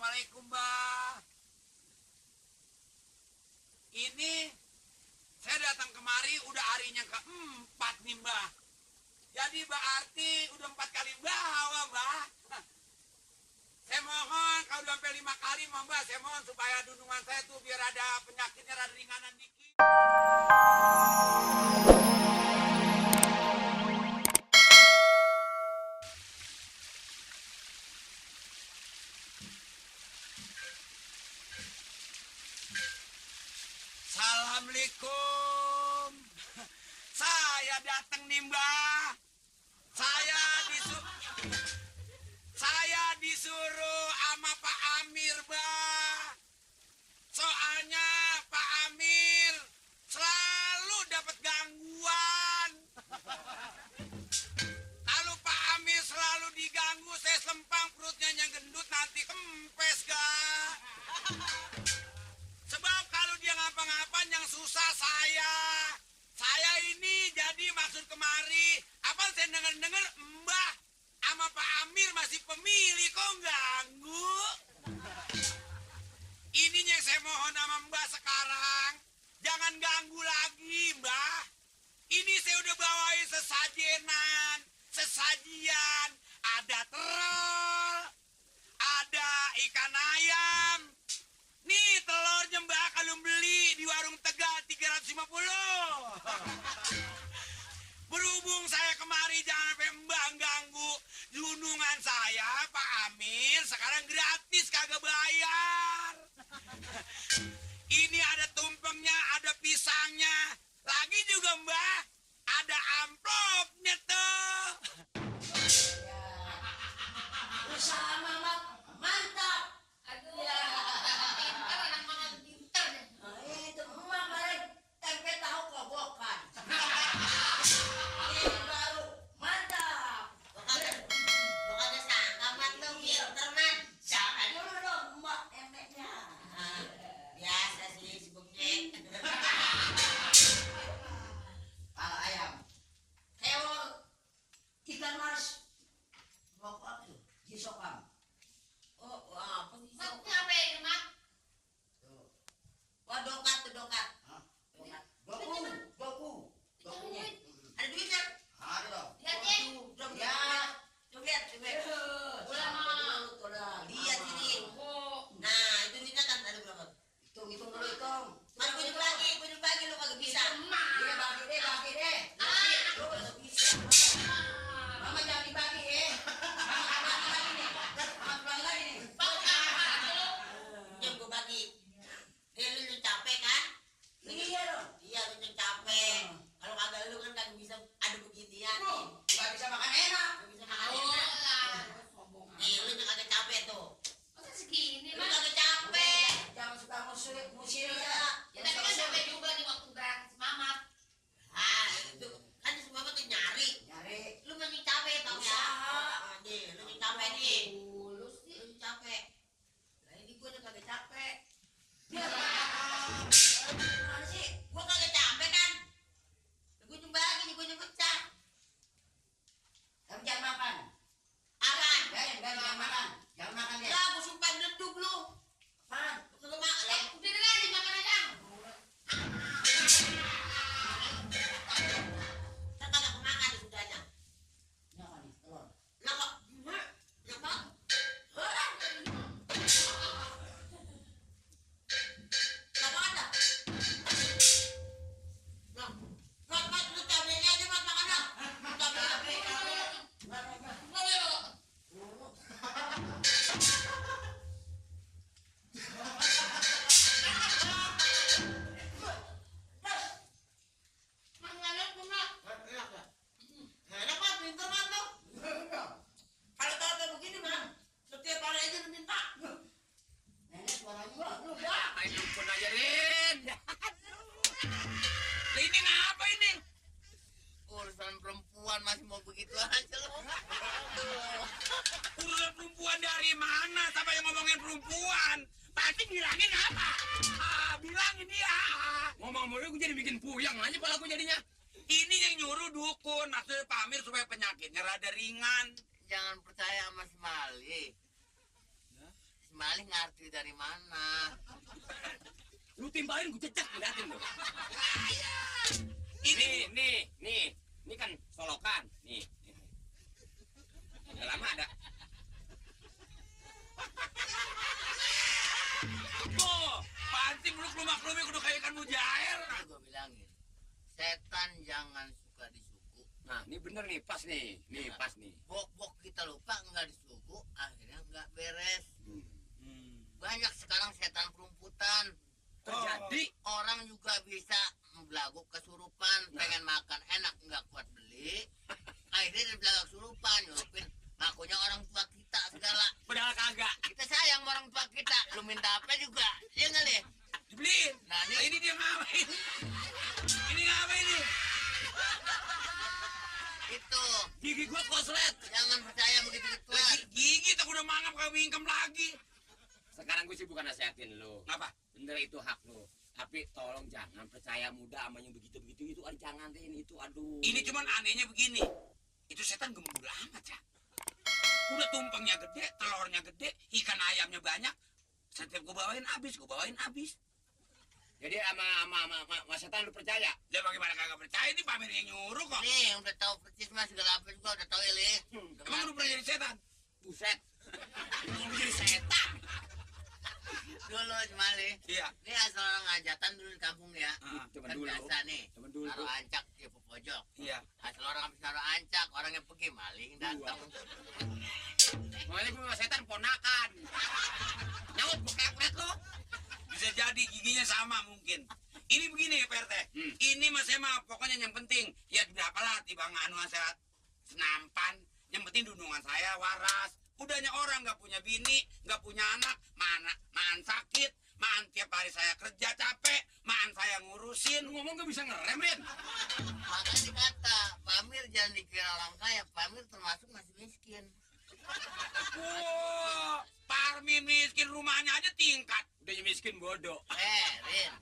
Assalamualaikum, Mbah. Ini saya datang kemari udah harinya keempat nih, Mbah. Jadi berarti udah 4 kali bawa, Mbah. Saya mohon kalau udah sampai 5 kali, Mbah, saya mohon supaya dundungan saya tuh biar ada penyakitnya rada ringanan dikit. Assalamualaikum. Saya datang nih, Mbah. Saya disuruh sama Pak Amir, Mbah. Soalnya Pak Amir selalu dapat gangguan. Kalau Pak Amir selalu diganggu, saya sempang perutnya yang gendut nanti kempes, gak? Sebab kalau dia ngapa-ngapain yang susah saya. Saya ini jadi maksud kemari. Apa saya denger-denger Mbah sama Pak Amir masih pemilih, kok ganggu? Ini yang saya mohon sama Mbah sekarang. Jangan ganggu lagi, Mbah. Ini saya udah bawain sesajian. Ada terol, ada ikan ayam. Nih telurnya, Mbah, kalau beli di warung Tegal 350. Berhubung saya kemari jangan sampai Mbah ganggu junungan saya, Pak Amir sekarang gratis kagak bayar. Ini ada tumpengnya, ada pisangnya. Lagi juga, Mbah, ada amplopnya tuh. Usaha Mamat mantap. Aduh. Ya. Pintar, anak Mamat pintar deh. Nah, itu emak balik tempe tahu kobokan. Ini baru mantap. Bukannya sangka mat tuh pintar mat. Jangan dulu dong emak emeknya. Biasa sih si bukit. Kalau ayam, keol, ikan mas, rokok apa tuh? Jisokam. Oh, apa sih? Mat ngapain ini, Mat? Tuh. Wah, dokat tuh, dokat. Hah? Dokat. Doku. Dokunya. Ada duitnya? Ada dong. Lihat ya. Coba lihat. Lihat ini. Nah, itu duitnya kan ada berapa? Hitung dulu. Mana gue juga bagi lu kagak bisa. Iya, bagi deh. Lu kagak bisa. Mama jangan dibagi ya. Jam gue bagi. Lu capek kan? Iya dong. Iya, lu capek. Kalau kagak lu kan kagak bisa ada beginian. Gak bisa makan enak. Nih, lu kagak capek tuh. Masa segini, Lu Mas? kagak capek. Jangan suka musil ya. Ya, tapi kan capek juga nih waktu berangkat Mamat. Ah, itu kan semua tuh nyari. Lu masih capek tau ya? Nih, lu masih capek nih. Dulu sih. Lu capek. Nah, ini gue udah kagak capek. Gimana sih? Gue kagak capek kan? Gue cuma bagi nih, gue pecah. Tapi jangan makan. Apaan? Jangan makan. Jangan makan ya. Lah, gue sumpah neduk lu. Apaan? Lu kagak makan. Udah deh, dimakan aja. Ntar kagak kemakan nih sudahnya. Ini apa nih? Telur. Lah kok? Apa? Kenapa ada? Mat, lu cabenya aja, Mat, makan dah. Cabai. Mangalat mo na. Enak, Mat, pinter, Mat, lu. Kalau tahu kayak begini, Mat, setiap hari aja lu minta. Nenek suaranya Lu bagus. dah. Main dukun aja, Rin. Lah, ini ngapa ini? Urusan perempuan masih mau begitu aja lo. Urusan perempuan dari mana? Siapa yang ngomongin perempuan? Pasti bilangin apa? Bilangin dia. Ngomong-ngomong gue jadi bikin puyeng aja kalau aku jadinya. Ini yang nyuruh dukun, maksudnya Pak Amir supaya penyakitnya rada ringan. Jangan percaya sama si Mali. Si maling ngerti dari mana. Lu timbalin gue cecek liatin lu. Ini kan solokan. Nih. Udah lama ada. Tuh, panti belum kelumak-kelumik udah kayak ikan mujair. Ini gue bilangin, setan jangan suka disuku. Nah, ini bener nih, pas nih. Nih, pas nih. Bok-bok kita lupa nggak disuku, akhirnya nggak beres. Hmm. Banyak sekarang setan kerumputan. Terjadi. Orang juga bisa belagu kesurupan, pengen makan enak nggak kuat beli. Akhirnya dia belagu kesurupan, nyurupin ngakunya orang tua kita segala. Padahal kagak. Kita sayang sama orang tua kita, lu minta apa juga, iya nggak deh? Dibeliin. Nah, Ini dia ngapain? Ini ngapain nih? itu, Gigi gua koslet. jangan percaya begitu-gituan. Gigi tak udah mangap kagak mingkem lagi. Sekarang gue sih bukan nasihatin lu. Ngapa? Bener itu hak lu. Tapi tolong jangan percaya muda sama yang begitu-begitu itu. Jangan deh ini itu. Aduh. Ini cuman anehnya begini. Itu setan gembul amat ya. Udah tumpengnya gede, telurnya gede, ikan ayamnya banyak. Setiap gua bawain habis. Jadi sama setan lu percaya? Dia bagaimana kagak percaya ini Pak Mir yang nyuruh kok. Nih, udah tahu persis mas segala apa juga udah tahu ya, Li. Emang lu pernah jadi setan? Buset. Lu jadi setan. Dulu Cemali. Iya. Ini asal orang ngajatan dulu di kampung ya. Coba Kan dulu. biasa nih. Coba dulu. Naruh ancak di pojok. Iya. Asal orang habis naruh ancak, orangnya pergi maling datang. Makanya gue sama setan ponakan. Nyaut gue kepret lu. Bisa jadi giginya sama mungkin. Ini begini ya Pak RT. Ini mas mah pokoknya yang penting ya berapa di bang anu saya senampan. Yang penting dundungan saya waras. Udahnya orang nggak punya bini, nggak punya anak, maan sakit, maan tiap hari saya kerja capek, maan saya ngurusin. Lu ngomong gak bisa ngerem, Rin. Makanya dikata, Pamir jangan dikira orang kaya. Pamir termasuk masih miskin. Wah, Parmi miskin rumahnya aja tingkat. Udah miskin bodoh. Rin,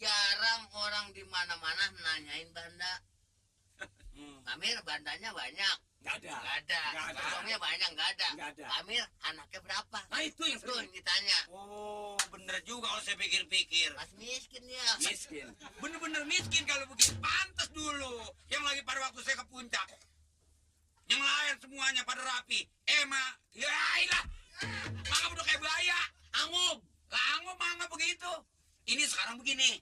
jarang orang di mana-mana nanyain banda. Pamir bandanya banyak. Gak ada. Nggak ada. Nggak ada. Uangnya banyak nggak ada. Nggak ada. Pamir anaknya berapa? Nah itu yang Tuh sering. yang ditanya. Oh, bener juga kalau saya pikir-pikir. Masih miskin dia. Miskin. Bener-bener miskin kalau begitu. Pantes dulu. Yang lagi pada waktu saya ke puncak. Yang lain semuanya pada rapi. Ya ilah. Mangap udah kayak buaya. Angub. Lah angub mangap begitu. Ini sekarang begini.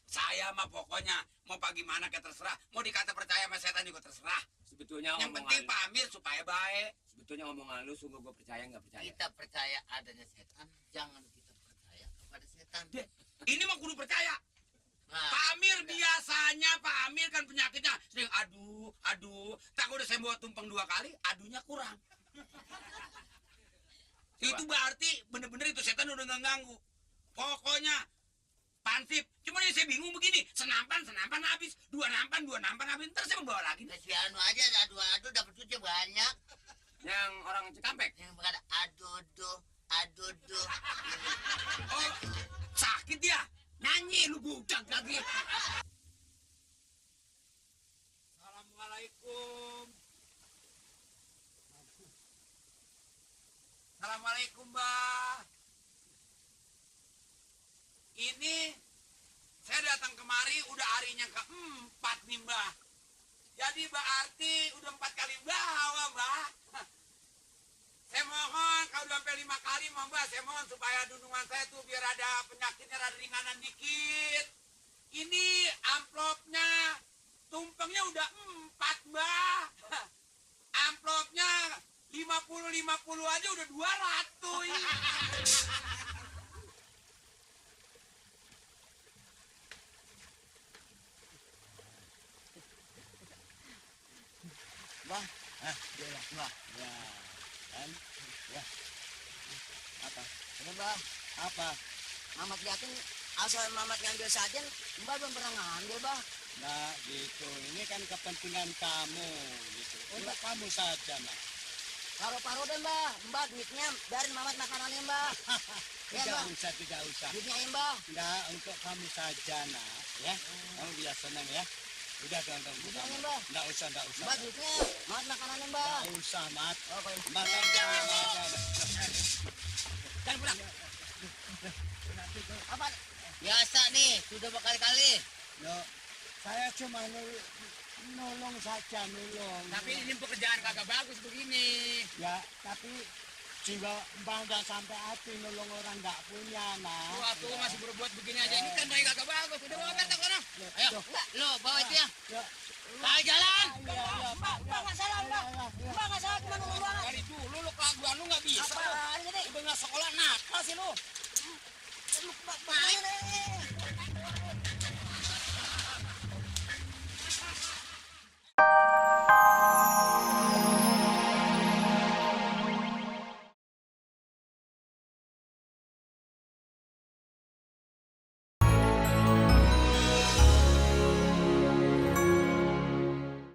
Saya mah pokoknya mau gimana kayak terserah. Mau dikata percaya sama setan juga terserah. Sebetulnya Yang omongan penting lu- pamir supaya baik. Sebetulnya omongan lu sungguh gue percaya nggak percaya. Kita percaya adanya setan, jangan kita percaya kepada setan. Deh, ini mah kudu percaya. Nah, Pamir biasanya Pamir kan penyakitnya sering aduh. Tak udah saya bawa tumpeng 2 kali, adunya kurang. Itu berarti bener-bener itu setan udah nggak ganggu. Pokoknya pansip. Cuma yang saya bingung begini, senampan habis, dua nampan habis, ntar saya bawa lagi. si anu aja adu dapat duitnya banyak. Yang orang Cikampek. Yang berkata aduh. Oh, sakit ya? Nyanyi lu budak lagi. Assalamualaikum. Assalamualaikum, Mbak. Ini saya datang kemari udah harinya keempat nih, Mbak. Jadi berarti udah 4 kali bawa, Mbak. Saya mohon kalau udah sampai 5 kali, Mbak, saya mohon supaya dundungan saya tuh biar ada penyakitnya rada ringanan dikit. Ini amplopnya, tumpengnya udah 4, Mbak. Amplopnya 50 aja udah 200. Bah, dia lah, bah. Ya, kan? Ya. Apa? Ini bah, apa? Mamat yakin asal Mamat ngambil sajen, Mbak belum pernah ngambil, bah. Nah, gitu. Ini kan kepentingan kamu, gitu. Untuk kamu saja, nah. Paruh-paruh deh, Mbak. Mbak, duitnya biarin Mamat makanannya, Mbak. Ya, Mbak. Tidak usah. Duitnya ya, Mbak. Nah, untuk kamu saja, nah. Ya, kamu biar senang, ya. Udah, tonton. Duitnya, Mbak. Nggak usah. Mbak, duitnya Mamat makanannya, Mbak. Nggak usah, Mat. Oh, baik. Makan jangan. Jangan pulang. Apa? Biasa nih, sudah berkali-kali. Loh, saya cuma nolong saja, nolong. Tapi ini pekerjaan kagak bagus begini. Ya, tapi juga bangga sampai hati nolong orang nggak punya, nah. Tuh masih berbuat begini aja. Ini kan kagak bagus. Udah bawa petak sana. Ayo, lo bawa itu ya. Ya, Kali jalan. Mbak nggak salah, Mbak. Mbak nggak salah, cuma nolong doang. Dari dulu lu kelakuan lu nggak bisa. Apaan ini? Udah nggak sekolah nakal sih lu. Mbak,